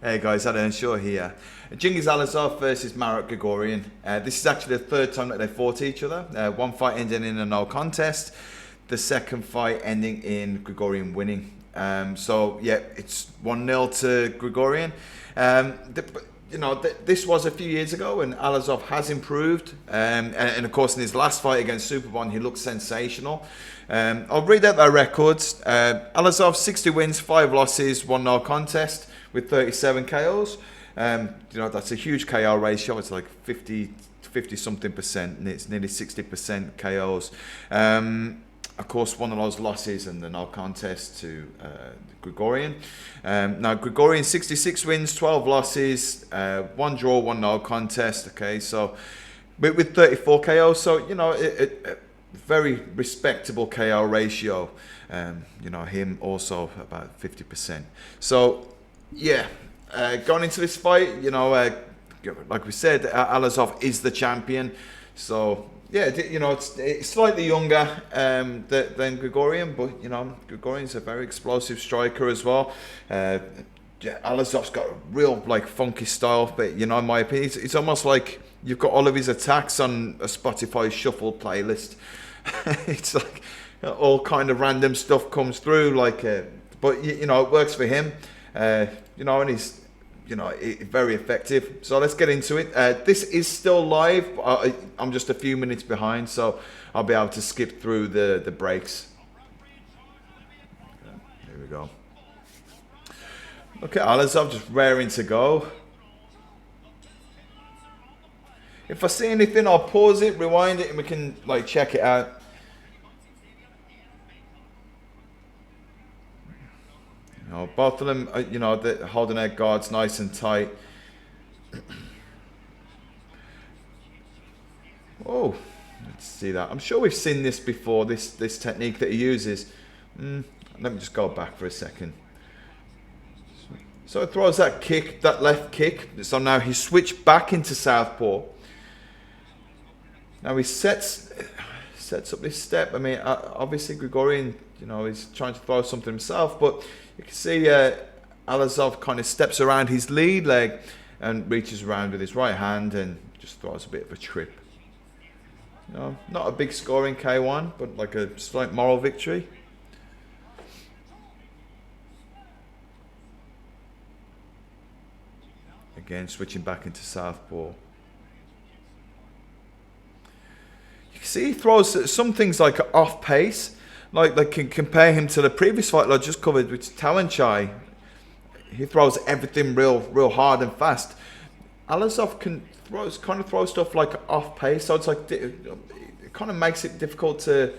Hey guys, Adam Shaw here. Genghis Alazov versus Marat Grigorian. This is actually the third time that they fought each other. One fight ending in a no contest. The second fight ending in Grigorian winning. So yeah, it's 1-0 to Grigorian. This was a few years ago, and Alazov has improved. And of course, in his last fight against Superbon, he looked sensational. I'll read out their records. Alazov 60 wins, 5 losses, 1 no contest with 37 KOs. That's a huge KO ratio. It's like 50 something percent, and it's nearly 60% KOs. Of course, one of those losses and the no contest to Grigorian. Now, Grigorian 66 wins, 12 losses, 1 draw, 1 no contest. Okay, so with 34 KOs, so a very respectable KO ratio. Him also about 50%. So yeah, going into this fight, like we said, Alazov is the champion. So yeah, it's slightly younger than Grigorian, but Grigorian's a very explosive striker as well. Alazov's got a real funky style, but in my opinion, it's almost like you've got all of his attacks on a Spotify shuffle playlist. It's like all kind of random stuff comes through, but it works for him. And he's very effective. So let's get into it. This is still live. I'm just a few minutes behind, so I'll be able to skip through the breaks. Here we go. Okay, Alazov just raring to go. If I see anything, I'll pause it, rewind it, and we can check it out. Both of them, they're holding their guards nice and tight. Oh, let's see that. I'm sure we've seen this before, this technique that he uses. Let me just go back for a second. So he throws that kick, that left kick. So now he switched back into southpaw. Now he sets up this step. I mean, obviously Grigorian, he's trying to throw something himself, but you can see Alazov kind of steps around his lead leg and reaches around with his right hand and just throws a bit of a trip. Not a big scoring K1, but like a slight moral victory. Again, switching back into southpaw. You can see he throws some things like off pace. Like can compare him to the previous fight I just covered, which is Tawanchai. He throws everything real hard and fast. Alazov can throw stuff like off pace, so it's it kind of makes it difficult to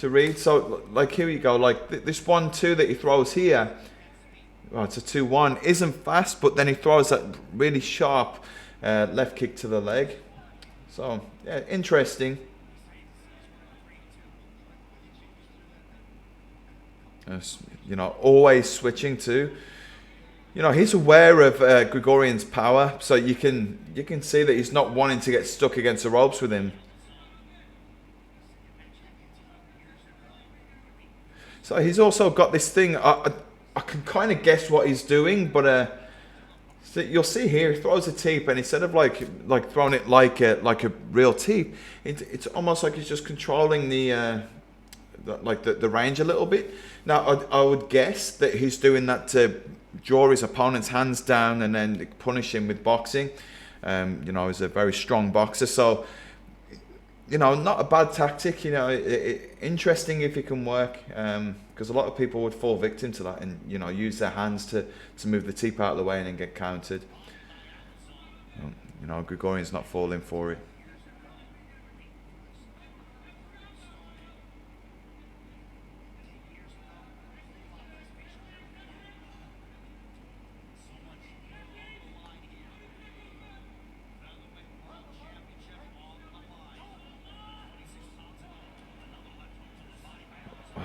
read. So here you go, this 1-2 that he throws here. Well, it's a 2-1. Isn't fast, but then he throws that really sharp left kick to the leg. So yeah, interesting. Always switching too. He's aware of Grigorian's power, so you can see that he's not wanting to get stuck against the ropes with him. So he's also got this thing. I can kind of guess what he's doing, but so you'll see here he throws a teep, and instead of throwing it like a real teep, it's almost like he's just controlling the range a little bit. Now, I would guess that he's doing that to draw his opponent's hands down and then punish him with boxing. He's a very strong boxer, so not a bad tactic. Interesting if it can work, because a lot of people would fall victim to that and use their hands to move the teep out of the way and then get countered. Grigorian's not falling for it.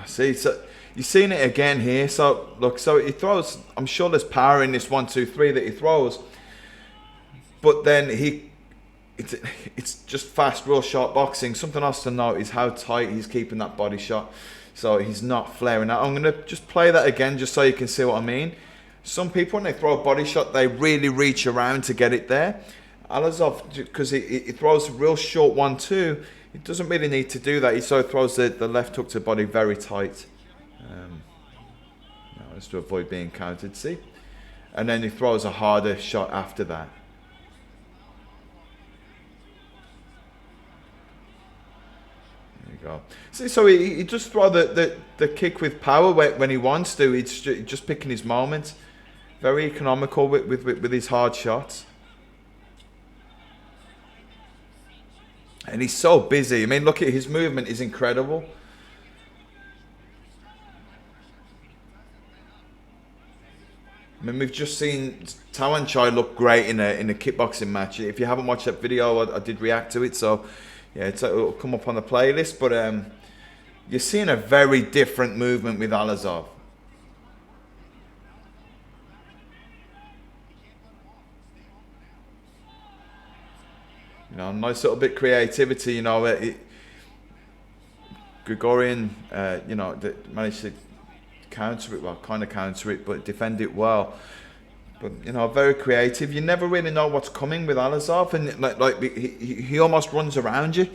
See, so you've seen it again here. So look, so he throws. I'm sure there's power in this 1-2-3 that he throws, but then it's just fast, real sharp boxing. Something else to note is how tight he's keeping that body shot, so he's not flaring out. I'm gonna just play that again just so you can see what I mean. Some people, when they throw a body shot, they really reach around to get it there. Alazov, because he throws a real short 1-2, he doesn't really need to do that. He sort of throws the left hook to body very tight. Just to avoid being countered, see? And then he throws a harder shot after that. There you go. See, so he just throw the kick with power when he wants to. He's just picking his moment. Very economical with his hard shots. And he's so busy. I mean, look at his movement is incredible. I mean, we've just seen Tawanchai look great in a kickboxing match. If you haven't watched that video, I did react to it, so yeah, it'll come up on the playlist. But you're seeing a very different movement with Alazov. You know, nice little bit of creativity. You know, Grigorian, you know, managed to counter it, well, kind of counter it, but defend it well. But you know, very creative. You never really know what's coming with Alazov, and like he almost runs around you.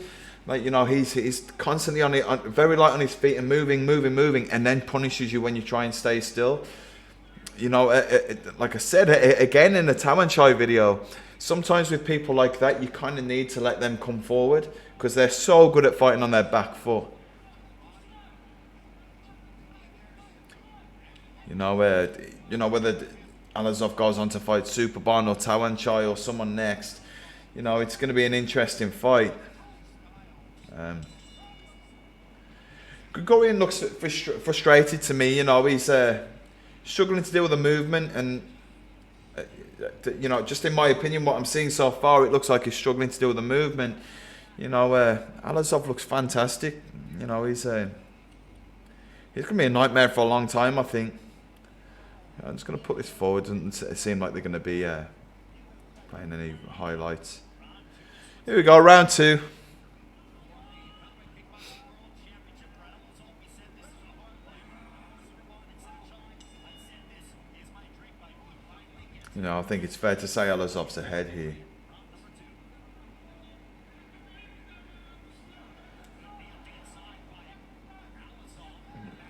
Like, you know, he's constantly very light on his feet and moving, and then punishes you when you try and stay still. You know, like I said again in the Tawanchai video, sometimes with people like that, you kind of need to let them come forward because they're so good at fighting on their back foot. You know, whether Alazov goes on to fight Superbon or Tawanchai or someone next, you know, it's going to be an interesting fight. Grigorian looks frustrated to me. You know, he's struggling to deal with the movement, and you know, just in my opinion, what I'm seeing so far, it looks like he's struggling to deal with the movement. You know, Alazov looks fantastic. You know, he's going to be a nightmare for a long time, I think. I'm just going to put this forward, and it seem like they're going to be playing any highlights. Here we go, round 2. You know, I think it's fair to say Alazov's ahead here.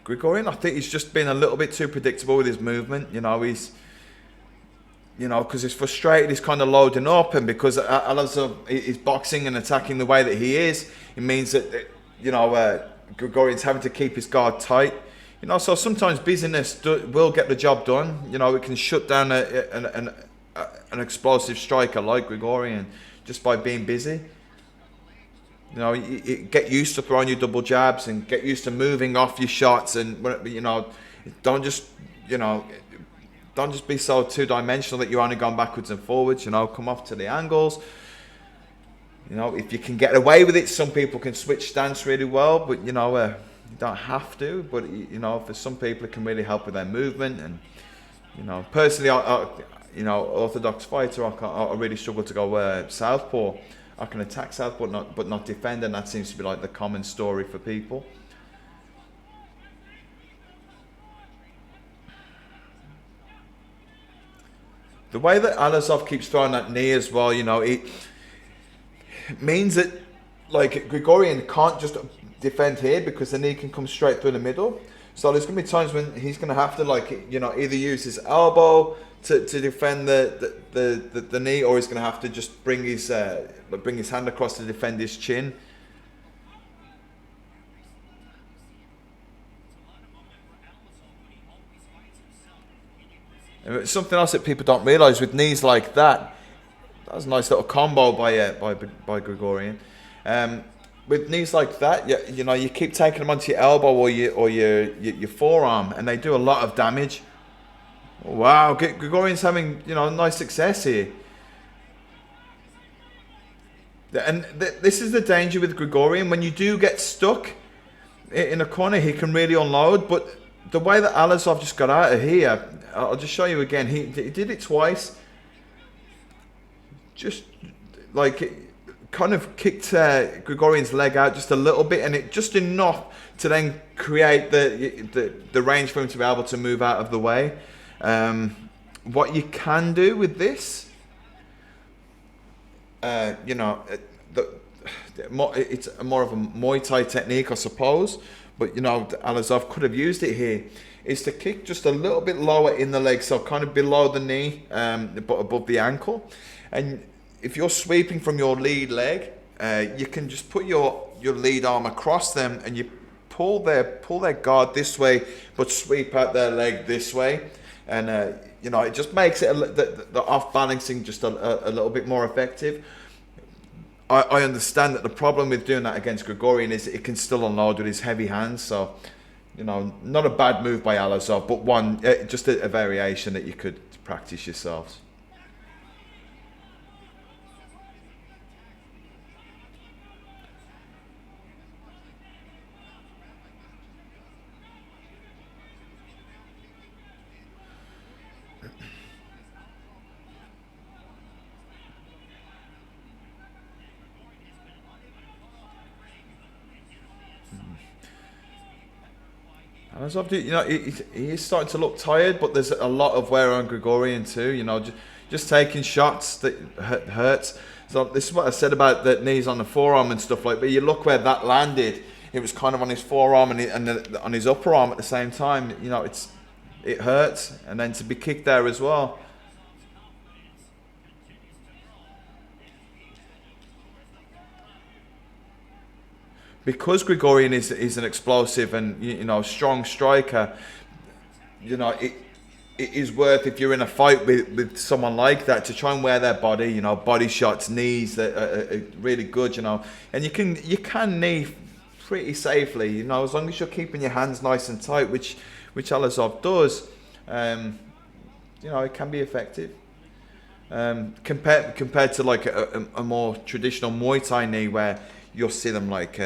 Grigorian, I think he's just been a little bit too predictable with his movement. You know, he's, you know, because he's frustrated, he's kind of loading up, and because Alazov is boxing and attacking the way that he is, it means that, you know, Grigorian's having to keep his guard tight. You know, so sometimes busyness will get the job done. You know, it can shut down an explosive striker like Grigorian just by being busy. You know, you get used to throwing your double jabs and get used to moving off your shots, and you know, don't just be so two-dimensional that you're only going backwards and forwards. You know, come off to the angles. You know, if you can get away with it, some people can switch stance really well, but you know, you don't have to. But you know, for some people, it can really help with their movement. And you know, personally, you know, orthodox fighter, I really struggle to go southpaw. I can attack southpaw, but not defend, and that seems to be like the common story for people. The way that Alazov keeps throwing that knee as well, you know, it means that like Grigorian can't just defend here because the knee can come straight through the middle. So there's going to be times when he's going to have to, like, you know, either use his elbow to defend the knee, or he's going to have to just bring his hand across to defend his chin. And something else that people don't realise with knees like that, that was a nice little combo by Grigorian. With knees like that, you know, you keep taking them onto your elbow or your forearm, and they do a lot of damage. Wow, Grigorian's having, you know, nice success here. And this is the danger with Grigorian. When you do get stuck in a corner, he can really unload. But the way that Alazov just got out of here, I'll just show you again. He did it twice. Just like kind of kicked Grigorian's leg out just a little bit, and it just enough to then create the range for him to be able to move out of the way. What you can do with this, you know, it's more of a Muay Thai technique, I suppose. But you know, Alazov could have used it here. Is to kick just a little bit lower in the leg, so kind of below the knee, but above the ankle. And if you're sweeping from your lead leg, you can just put your lead arm across them, and you pull their guard this way, but sweep out their leg this way, and you know, it just makes it the off balancing just a little bit more effective. I understand that the problem with doing that against Grigorian is that it can still unload with his heavy hands. So, you know, not a bad move by Alazov, but one just a variation that you could practice yourselves. Alazov, you know, he is starting to look tired, but there's a lot of wear on Grigorian too. You know, just taking shots that hurts. So this is what I said about the knees on the forearm and stuff like. But you look where that landed; it was kind of on his forearm and on his upper arm at the same time. You know, it hurts, and then to be kicked there as well. Because Grigorian is an explosive and you know strong striker, you know it is worth, if you're in a fight with someone like that, to try and wear their body. You know, body shots, knees that are really good. You know, and you can knee pretty safely. You know, as long as you're keeping your hands nice and tight, which Alazov does. You know, it can be effective. Compared to like a more traditional Muay Thai knee, where you'll see them like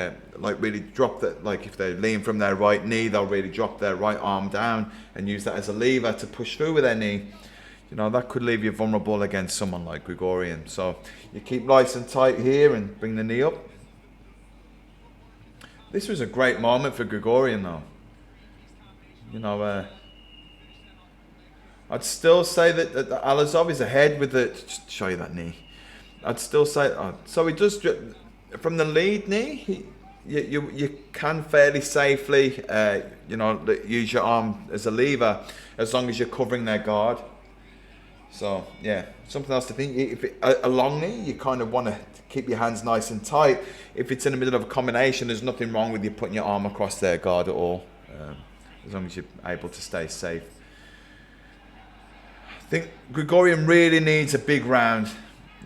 really drop that, like if they're leaning from their right knee, they'll really drop their right arm down and use that as a lever to push through with their knee. You know, that could leave you vulnerable against someone like Grigorian. So you keep nice and tight here and bring the knee up. This was a great moment for Grigorian though. You know, I'd still say that Alazov is ahead with the. Just show you that knee. I'd still say. So he does from the lead knee. You can fairly safely, you know, use your arm as a lever as long as you're covering their guard. So yeah, something else to think. If a long knee, you kind of want to keep your hands nice and tight. If it's in the middle of a combination, there's nothing wrong with you putting your arm across their guard at all, as long as you're able to stay safe. I think Grigorian really needs a big round.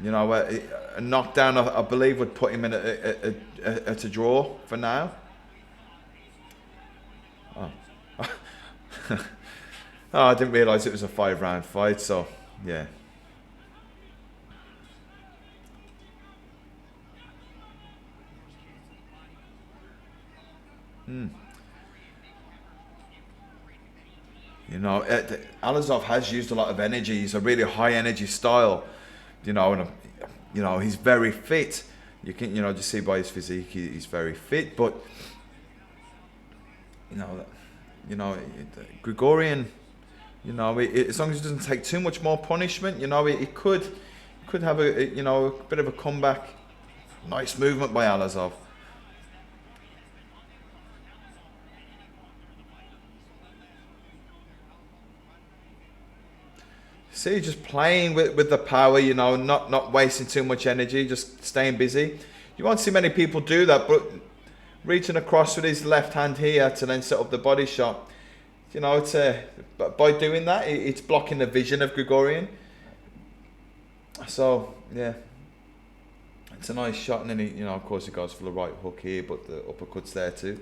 You know, a knockdown, I believe, would put him in at a draw for now. Oh, oh, I didn't realise it was a 5-round fight. So yeah. You know, Alazov has used a lot of energy. He's a really high energy style. You know, and you know he's very fit. You can, you know, just see by his physique, he's very fit. But you know, Grigorian, you know, as long as he doesn't take too much more punishment, you know, he could have a bit of a comeback. Nice movement by Alazov. See, just playing with the power, you know, not wasting too much energy, just staying busy. You won't see many people do that, but reaching across with his left hand here to then set up the body shot, you know, by doing that, it's blocking the vision of Grigorian. So yeah, it's a nice shot, and then you know, of course, he goes for the right hook here, but the uppercut's there too.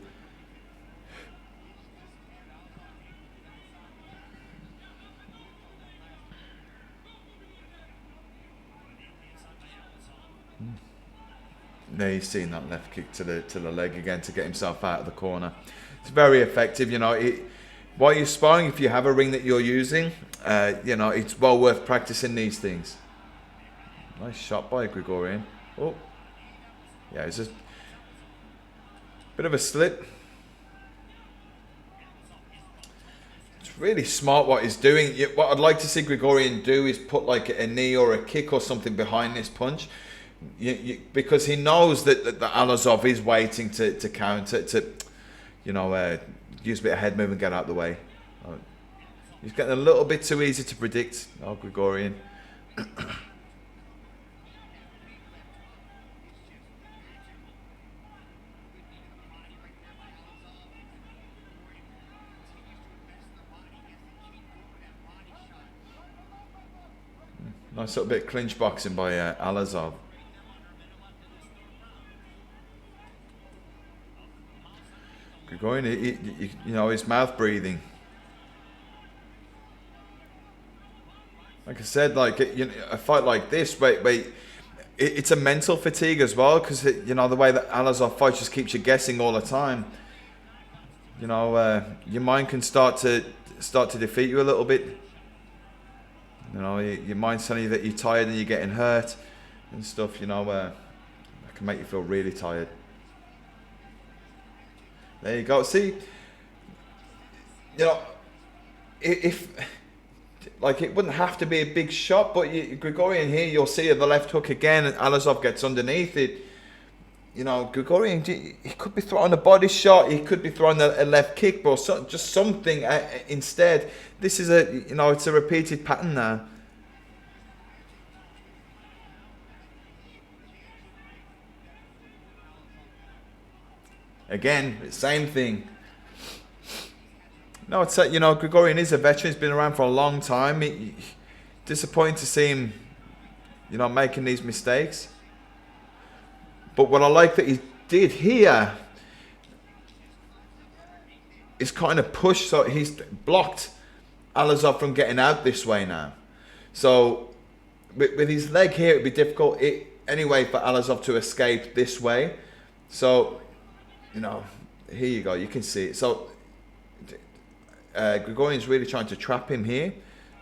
Now he's seen that left kick to the leg again to get himself out of the corner. It's very effective, you know. While you're sparring, if you have a ring that you're using, you know, it's well worth practicing these things. Nice shot by Grigorian. Oh, yeah, it's just a bit of a slip. really smart what he's doing. What I'd like to see Grigorian do is put like a knee or a kick or something behind this punch, because he knows that Alazov is waiting to counter, to use a bit of head move and get out of the way. He's getting a little bit too easy to predict. Oh, Grigorian. Nice little bit of clinch boxing by Alazov. Grigorian, his mouth breathing. Like I said, like a fight like this, it's a mental fatigue as well, because the way that Alazov fights just keeps you guessing all the time. Your mind can start to defeat you a little bit. Your mind's telling you that you're tired and you're getting hurt and stuff. That can make you feel really tired. There you go. See, if like, it wouldn't have to be a big shot, but Grigorian here, you'll see the left hook again, and Alazov gets underneath it. Grigorian, he could be throwing a body shot, he could be throwing a left kick, but just something instead. This is it's a repeated pattern now. Again, same thing. No, it's Grigorian is a veteran. He's been around for a long time. Disappointing to see him, making these mistakes. But what I like that he did here is kind of push, so he's blocked Alazov from getting out this way now. So with his leg here, it'd be difficult anyway for Alazov to escape this way. So, here you go. You can see it. So Grigorian's really trying to trap him here.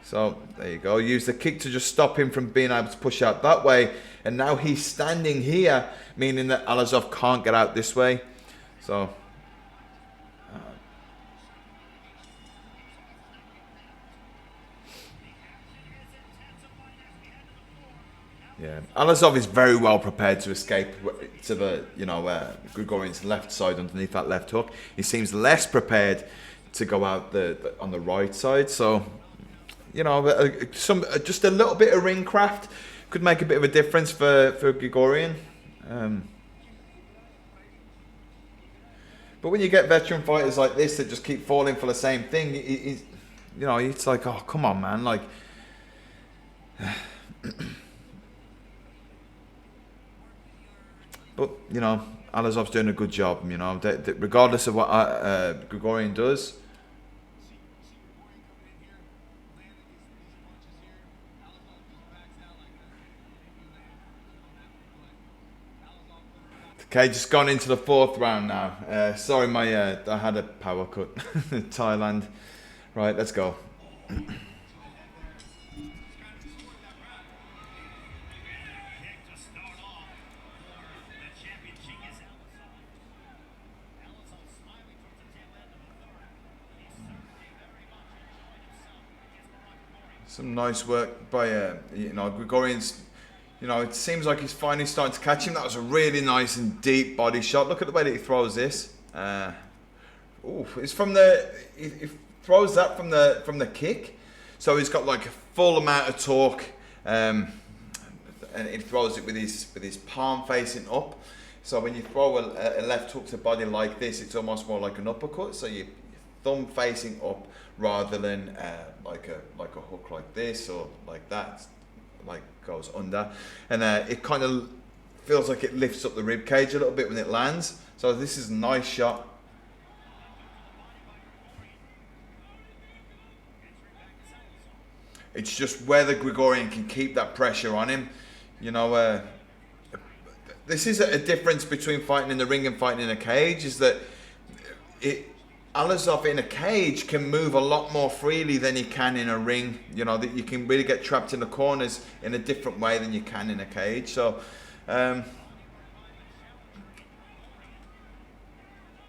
So there you go. Use the kick to just stop him from being able to push out that way. And now he's standing here, meaning that Alazov can't get out this way. So yeah, Alazov is very well prepared to escape to the Grigorian's left side underneath that left hook. He seems less prepared to go out on the right side. So just a little bit of ring craft could make a bit of a difference for Grigorian. But when you get veteran fighters like this that just keep falling for the same thing, it's like, oh, come on, man, like. But Alazov's doing a good job. Regardless of what Grigorian does. Okay, just gone into the fourth round now. Sorry, I had a power cut. Thailand. Right, let's go. Some nice work by Grigorian's. It seems like he's finally starting to catch him. That was a really nice and deep body shot. Look at the way that he throws this. It's from he throws that from the kick, so he's got like a full amount of torque, and he throws it with his palm facing up. So when you throw a left hook to body like this, it's almost more like an uppercut. So your thumb facing up rather than like a hook like this or like that, like goes under, and it kind of feels like it lifts up the rib cage a little bit when it lands. So this is a nice shot. It's just whether Grigorian can keep that pressure on him. This is a difference between fighting in the ring and fighting in a cage, is that Alazov in a cage can move a lot more freely than he can in a ring. That you can really get trapped in the corners in a different way than you can in a cage. So,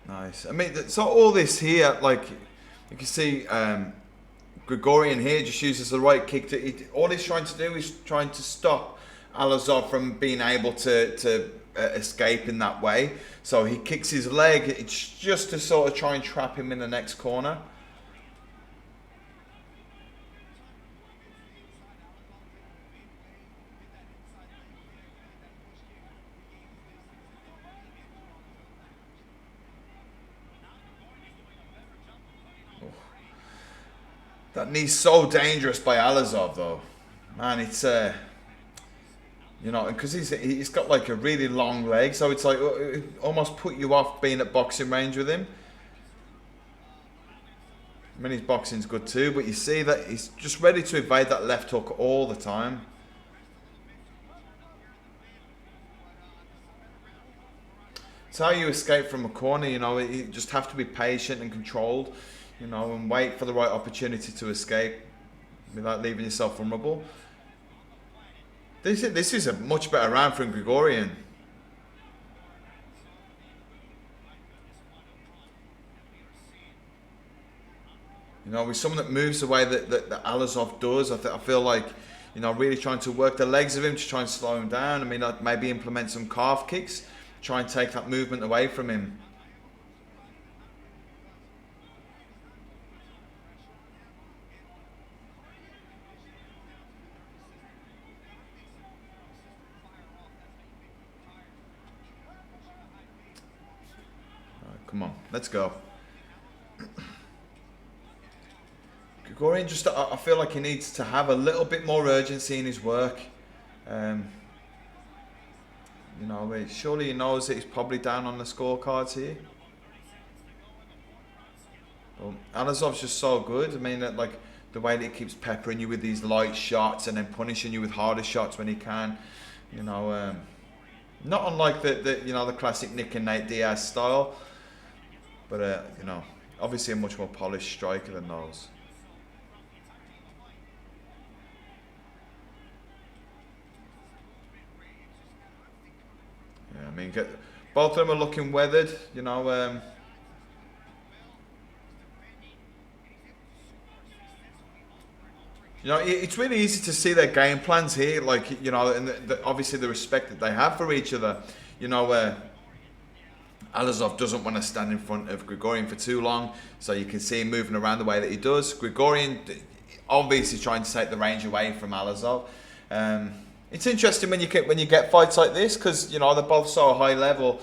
nice. I mean, so all this here, like you can see, Grigorian here just uses the right kick to. All he's trying to do is trying to stop Alazov from being able to escape in that way. So he kicks his leg. It's just to sort of try and trap him in the next corner. That knee's so dangerous by Alazov, though. Man, it's you know, because he's got like a really long leg, so it's like it almost put you off being at boxing range with him. I mean, his boxing's good too, but you see that he's just ready to evade that left hook all the time. It's how you escape from a corner, you know. You just have to be patient and controlled, you know, and wait for the right opportunity to escape without leaving yourself vulnerable. This is a much better round for Grigorian. You know, with someone that moves the way that Alazov does, I feel like, you know, really trying to work the legs of him to try and slow him down. I mean, like maybe implement some calf kicks, try and take that movement away from him. Come on, let's go. Grigorian just, I feel like he needs to have a little bit more urgency in his work. You know, surely he knows that he's probably down on the scorecards here. Well, Alazov's just so good. I mean, like the way that he keeps peppering you with these light shots and then punishing you with harder shots when he can. You know, not unlike the you know, the classic Nick and Nate Diaz style. But, you know, obviously a much more polished striker than those. Yeah, I mean, both of them are looking weathered, you know. You know, it's really easy to see their game plans here, like, you know, and obviously the respect that they have for each other. You know, Alazov doesn't want to stand in front of Grigorian for too long, so you can see him moving around the way that he does. Grigorian obviously trying to take the range away from Alazov. It's interesting when you get fights like this, because, you know, they're both so high level,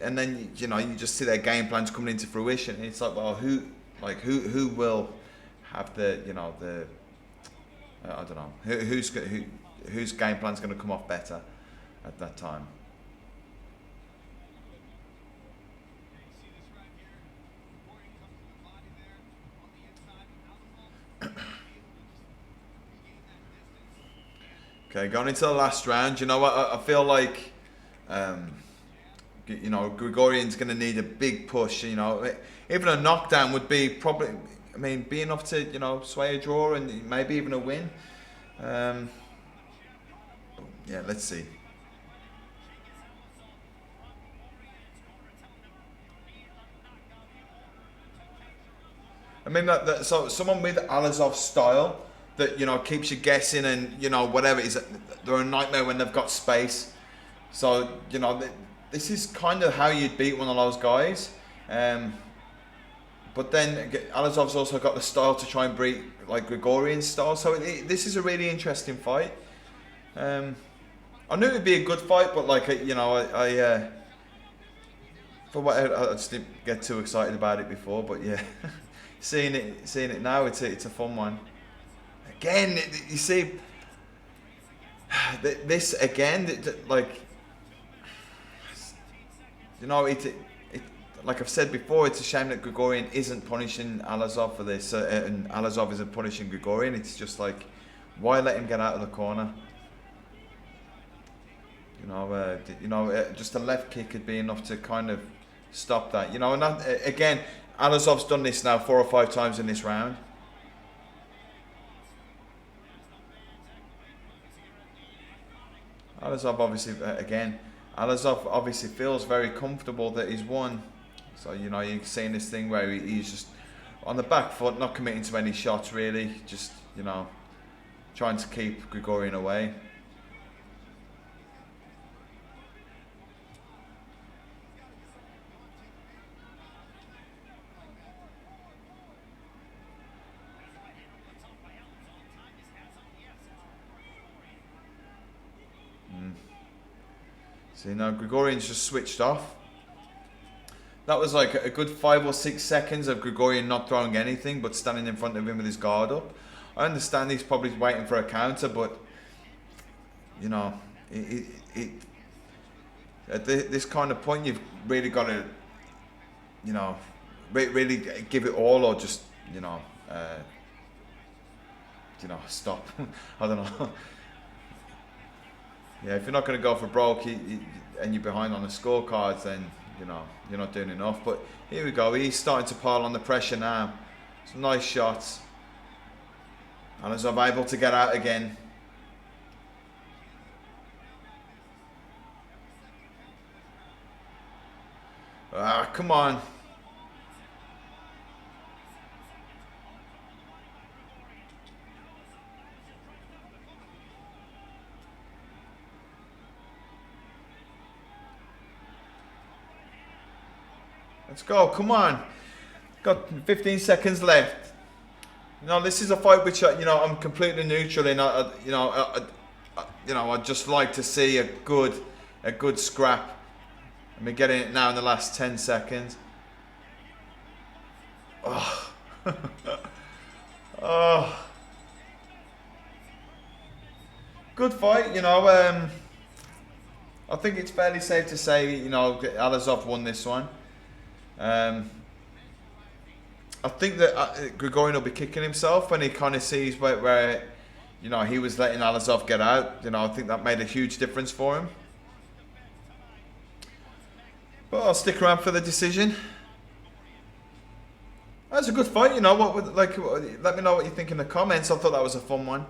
and then, you know, you just see their game plans coming into fruition. And it's like, well, who will have the, you know, the I don't know, whose game plan's going to come off better at that time. Okay, going into the last round, you know what, I feel like, you know, Grigorian's going to need a big push. You know, even a knockdown would be probably, I mean, be enough to, you know, sway a draw and maybe even a win. Yeah, let's see. I mean, so someone with Alazov's style that, you know, keeps you guessing and, you know, whatever, they're a nightmare when they've got space. So, you know, this is kind of how you'd beat one of those guys. But then Alazov's also got the style to try and beat like Grigorian's style. So this is a really interesting fight. I knew it'd be a good fight, but like, you know, I for what I just didn't get too excited about it before. But yeah, seeing it now, it's a fun one. Again, you see, this again, like, you know, like I've said before, it's a shame that Grigorian isn't punishing Alazov for this, and Alazov isn't punishing Grigorian. It's just like, why let him get out of the corner? You know, just a left kick would be enough to kind of stop that. You know, and that, again, Alazov's done this now 4 or 5 times in this round. Alazov obviously, again, Alazov obviously feels very comfortable that he's won. So, you know, you're seeing this thing where he's just On the back foot, not committing to any shots really, just, you know, trying to keep Grigorian away. See, now Grigorian's just switched off. That was like a good 5 or 6 seconds of Grigorian not throwing anything, but standing in front of him with his guard up. I understand he's probably waiting for a counter, but, you know, at this kind of point, you've really got to, you know, really give it all, or just, you know, stop. I don't know. Yeah, if you're not going to go for broke and you're behind on the scorecards, then, you know, you're not doing enough. But here we go. He's starting to pile on the pressure now. Some nice shots. Alazov able to get out again. Ah, come on. Let's go, come on. Got 15 seconds left. You know, this is a fight which, you know, I'm completely neutral in. I'd just like to see a good scrap. I mean, getting it now in the last 10 seconds. Oh. Oh. Good fight, you know. I think it's fairly safe to say, you know, Alazov won this one. I think that Grigorian will be kicking himself when he kind of sees where, you know, he was letting Alazov get out. You know, I think that made a huge difference for him. But I'll stick around for the decision. That's a good fight, you know. Let me know what you think in the comments. I thought that was a fun one.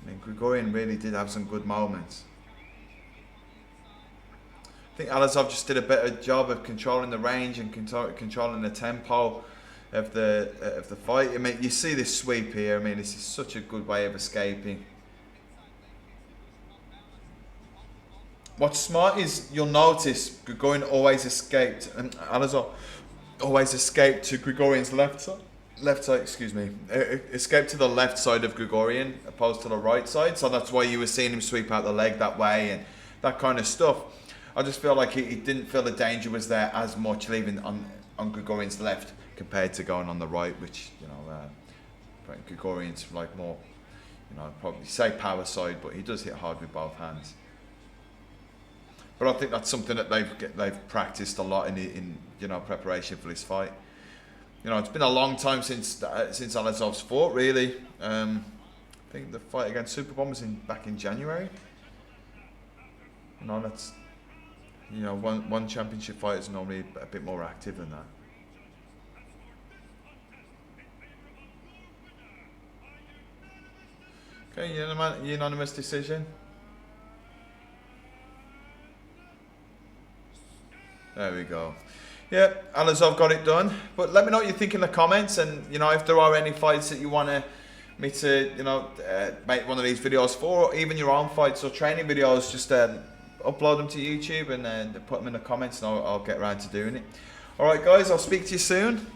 I mean, Grigorian really did have some good moments. I think Alazov just did a better job of controlling the range and controlling the tempo of the fight. I mean, you see this sweep here. I mean, this is such a good way of escaping. What's smart is you'll notice Grigorian always escaped, and Alazov always escaped to Grigorian's left side, escaped to the left side of Grigorian opposed to the right side. So that's why you were seeing him sweep out the leg that way and that kind of stuff. I just feel like he didn't feel the danger was there as much leaving on Grigorian's left compared to going on the right, which, you know, Grigorian's like more, you know, probably say power side, but he does hit hard with both hands. But I think that's something that they've practiced a lot in you know, preparation for this fight. You know, it's been a long time since Alazov's fought, really. I think the fight against Superbomb was back in January. You know, that's, you know, one championship fight is normally a bit more active than that. Okay, unanimous decision. There we go. Yeah, Alazov got it done. But let me know what you think in the comments, and, you know, if there are any fights that you want me to, you know, make one of these videos for, or even your own fights or training videos, just upload them to YouTube and then put them in the comments, and I'll get around to doing it. All right, guys, I'll speak to you soon.